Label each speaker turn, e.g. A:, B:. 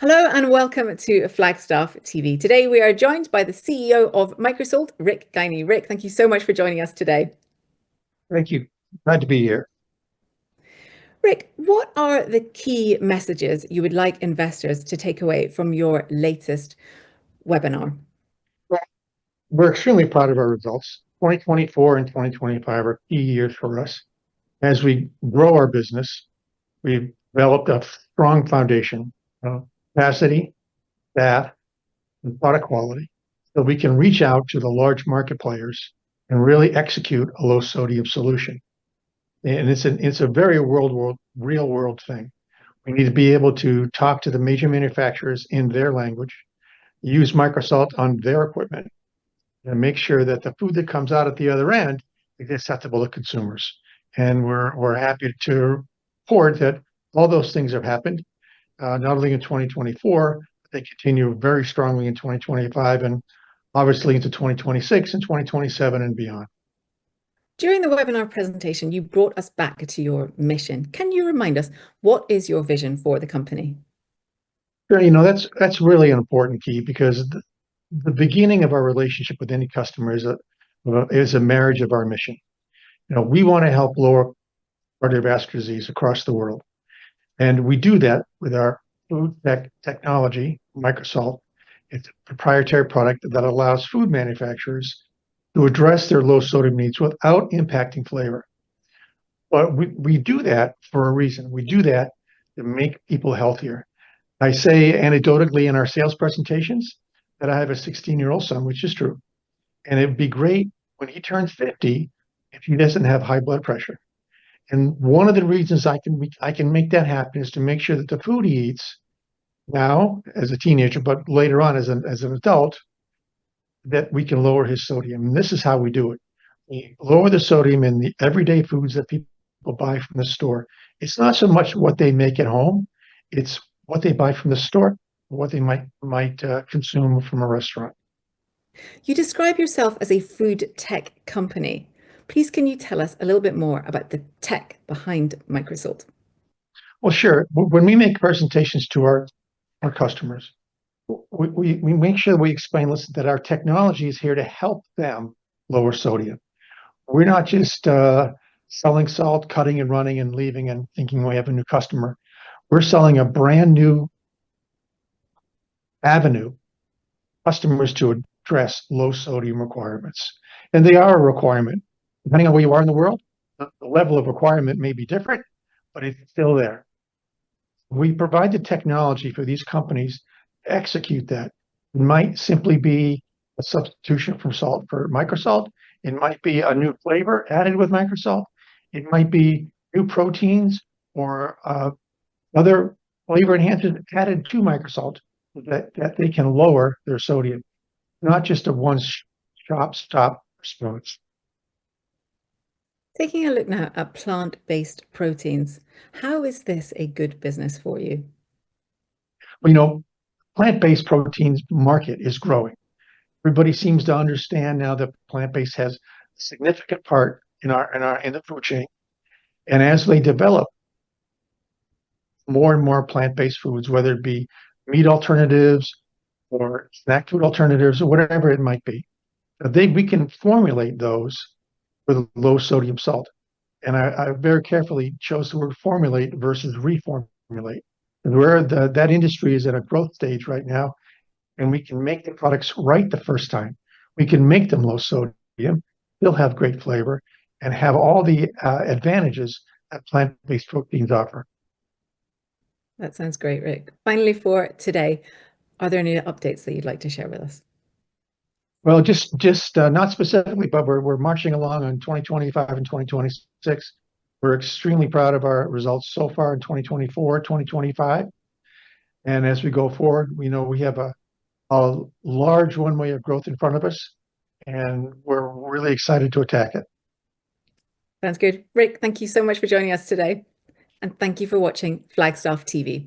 A: Hello and welcome to Flagstaff TV. Today we are joined by the CEO of MicroSalt, Rick Guiney. Rick, thank you so much for joining us today.
B: Thank you. Glad to be here.
A: Rick, what are the key messages you would like investors to take away from your latest webinar?
B: Well, we're extremely proud of our results. 2024 and 2025 are key years for us. As we grow our business, we've developed a strong foundation of capacity, staff, and product quality so we can reach out to the large market players and really execute a low sodium solution. And it's a very real world thing. We need to be able to talk to the major manufacturers in their language, use MicroSalt on their equipment, and make sure that the food that comes out at the other end is acceptable to consumers. And we're happy to report that all those things have happened, not only in 2024, but they continue very strongly in 2025 and obviously into 2026 and 2027 and beyond.
A: During the webinar presentation, you brought us back to your mission. Can you remind us, what is your vision for the company?
B: Sure, that's really an important key because the beginning of our relationship with any customer is a marriage of our mission. We want to help lower cardiovascular disease across the world. And we do that with our food technology, MicroSalt. It's a proprietary product that allows food manufacturers to address their low sodium needs without impacting flavor. But we do that for a reason. We do that to make people healthier. I say anecdotally in our sales presentations that I have a 16-year-old son, which is true. And it'd be great when he turns 50 if he doesn't have high blood pressure. And one of the reasons I can make that happen is to make sure that the food he eats now as a teenager, but later on as an adult, that we can lower his sodium. And this is how we do it. We lower the sodium in the everyday foods that people buy from the store. It's not so much what they make at home, it's what they buy from the store, what they might consume from a restaurant.
A: You describe yourself as a food tech company. Please, can you tell us a little bit more about the tech behind MicroSalt?
B: Well, sure. When we make presentations to our customers, we make sure that we explain, listen, that our technology is here to help them lower sodium. We're not just selling salt, cutting and running and leaving and thinking we have a new customer. We're selling a brand new avenue customers to address low sodium requirements. And they are a requirement. Depending on where you are in the world, the level of requirement may be different, but it's still there. We provide the technology for these companies to execute that. It might simply be a substitution from salt for MicroSalt. It might be a new flavor added with MicroSalt. It might be new proteins or other flavor enhancers added to MicroSalt that they can lower their sodium, not just a one-stop response.
A: Taking a look now at plant-based proteins, how is this a good business for you?
B: Well, plant-based proteins market is growing. Everybody seems to understand now that plant-based has a significant part in the food chain. And as they develop more and more plant-based foods, whether it be meat alternatives or snack food alternatives or whatever it might be, we can formulate those with low sodium salt. And I very carefully chose the word formulate versus reformulate. That industry is at a growth stage right now, and we can make the products right the first time. We can make them low sodium, still have great flavor, and have all the advantages that plant-based proteins offer.
A: That sounds great, Rick. Finally, for today, are there any updates that you'd like to share with us?
B: Well, just not specifically, but we're marching along on 2025 and 2026. We're extremely proud of our results so far in 2024, 2025. And as we go forward, we know we have a large runway of growth in front of us, and we're really excited to attack it.
A: Sounds good. Rick, thank you so much for joining us today. And thank you for watching Flagstaff TV.